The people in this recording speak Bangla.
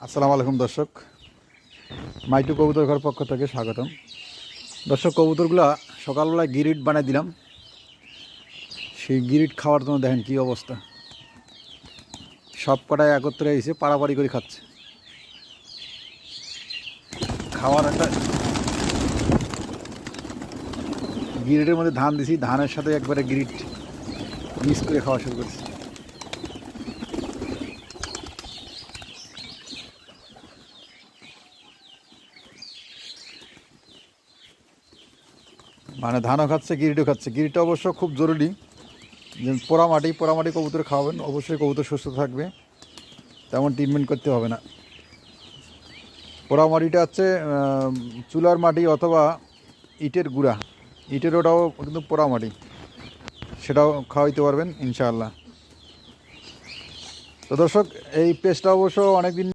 আসসালামু আলাইকুম দর্শক, মাইটু কবুতর ঘর পক্ষ থেকে স্বাগতম। দর্শক, কবুতরগুলা সকালবেলায় গিরিট বানিয়ে দিলাম। সেই গিরিট খাওয়ার জন্য দেখেন কী অবস্থা, সব কটায় একত্রে এসে পাড়াপাড়ি করে খাচ্ছে। খাওয়ার একটা গিরিটের মধ্যে ধান দিছি, ধানের সাথে একবারে গিরিট মিক্স করে খাওয়া শুরু করেছি। মানে ধানও খাচ্ছে, গিরিটও খাচ্ছে। গিরিটটা অবশ্য খুব জরুরি, যে পোড়ামাটি কবুতর খাওয়াবেন, অবশ্যই কবুতর সুস্থ থাকবে, তেমন ট্রিটমেন্ট করতে হবে না। পোড়ামাটিটা হচ্ছে চুলার মাটি অথবা ইটের গুঁড়া, ইটের ওটাও কিন্তু পোড়ামাটি, সেটাও খাওয়াইতে পারবেন ইনশাআল্লাহ। তো দর্শক, এই পেস্টটা অবশ্য অনেকদিন